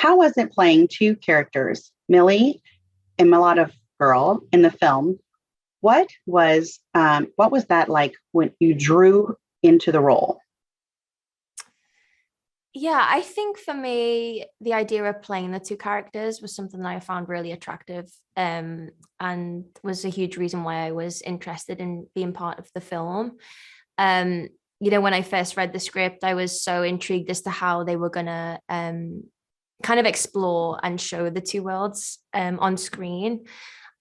How was it playing two characters, Millie and Mulatto Girl, in the film? What was that like when you drew into the role? Yeah, I think for me, the idea of playing the two characters was something that I found really attractive, and was a huge reason why I was interested in being part of the film. Um, when I first read the script, I was so intrigued as to how they were gonna kind of explore and show the two worlds on screen.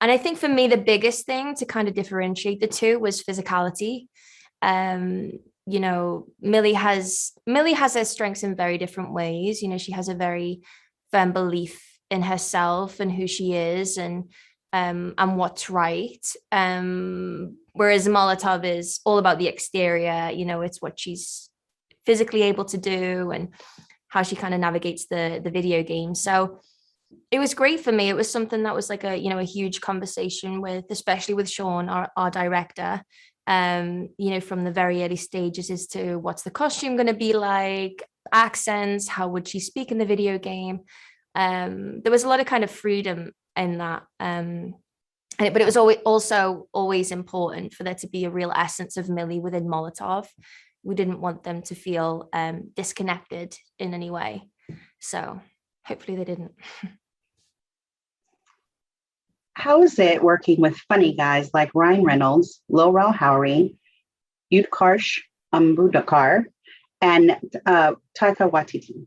And I think for me, the biggest thing to kind of differentiate the two was physicality. um Millie has her strengths in very different ways. She has a very firm belief in herself and who she is, and what's right. Whereas Molotov is all about the exterior. It's what she's physically able to do and how she kind of navigates the video game. So it was great for me. It was something that was like a huge conversation with, especially with Sean, our director, from the very early stages as to what's the costume going to be like, accents, how would she speak in the video game. There was a lot of kind of freedom in that. But it was always important for there to be a real essence of Millie within Molotov. We didn't want them to feel disconnected in any way. So hopefully they didn't. How is it working with funny guys like Ryan Reynolds, Lowell Howery, Utkarsh, Ambudkar, and Taika Waititi?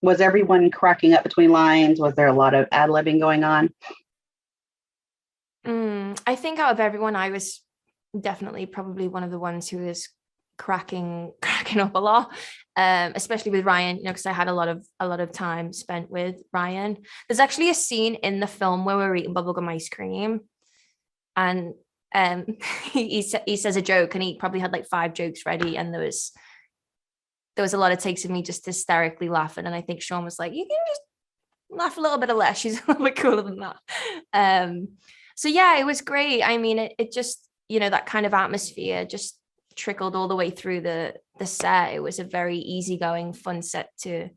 Was everyone cracking up between lines? Was there a lot of ad-libbing going on? I think out of everyone, I was definitely probably one of the ones who was cracking up a lot, especially with Ryan, because I had a lot of time spent with Ryan. There's actually a scene in the film where we're eating bubblegum ice cream, and he says a joke, and he probably had like 5 jokes ready, and there was a lot of takes of me just hysterically laughing, and I think Sean was like, "You can just laugh a little bit less. She's a little bit cooler than that." So yeah, it was great. I mean, it just, that kind of atmosphere just trickled all the way through the set. It was a very easygoing, fun set to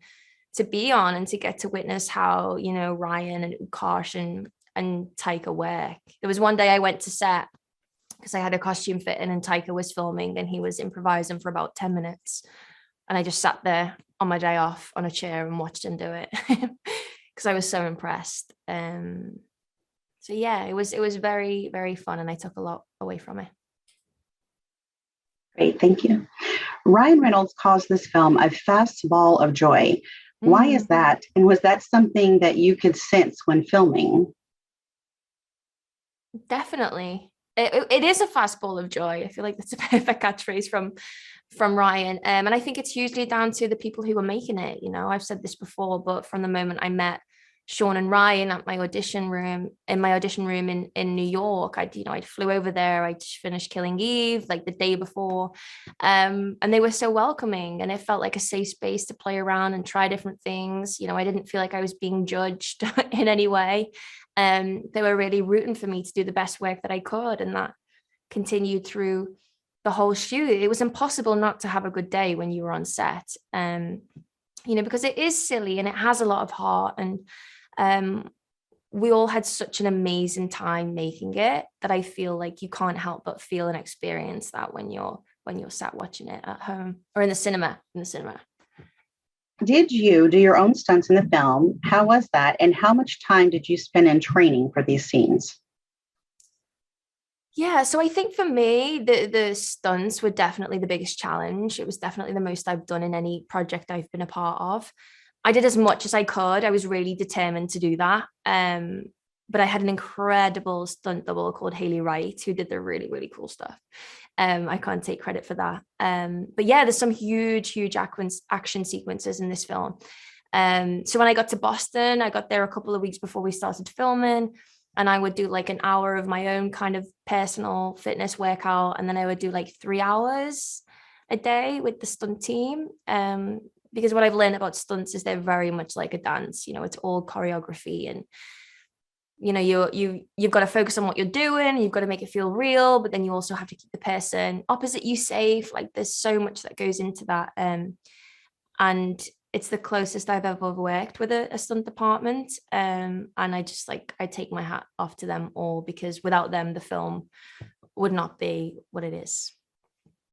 be on, and to get to witness how, Ryan and Utkarsh and Taika work. There was one day I went to set because I had a costume fitting and Taika was filming, and he was improvising for about 10 minutes. And I just sat there on my day off on a chair and watched him do it because I was so impressed. So yeah, it was very, very fun, and I took a lot away from it. Great, thank you. Ryan Reynolds calls this film a fast ball of joy. Why is Mm, that? And was that something that you could sense when filming? definitely. It is a fast ball of joy. I feel like that's a perfect catchphrase from Ryan. And I think it's hugely down to the people who were making it. I've said this before, but from the moment I met Sean and Ryan at my audition room in New York, I'd flew over there. I just finished Killing Eve like the day before. And they were so welcoming, and it felt like a safe space to play around and try different things. I didn't feel like I was being judged in any way. They were really rooting for me to do the best work that I could, and that continued through the whole shoot. It was impossible not to have a good day when you were on set, because it is silly and it has a lot of heart. And um, we all had such an amazing time making it that I feel like you can't help but feel and experience that when you're sat watching it at home or in the cinema. Did you do your own stunts in the film? How was that? And how much time did you spend in training for these scenes? Yeah, so I think for me, the stunts were definitely the biggest challenge. It was definitely the most I've done in any project I've been a part of. I did as much as I could. I was really determined to do that. But I had an incredible stunt double called Haley Wright who did the really, really cool stuff. I can't take credit for that. But yeah, there's some huge, huge action sequences in this film. So when I got to Boston, I got there a couple of weeks before we started filming, and I would do like an hour of my own kind of personal fitness workout, and then I would do like 3 hours a day with the stunt team. Because what I've learned about stunts is they're very much like a dance. It's all choreography, and you've got to focus on what you're doing. You've got to make it feel real, but then you also have to keep the person opposite you safe. Like there's so much that goes into that. And it's the closest I've ever worked with a stunt department. And I just like, I take my hat off to them all, because without them, the film would not be what it is.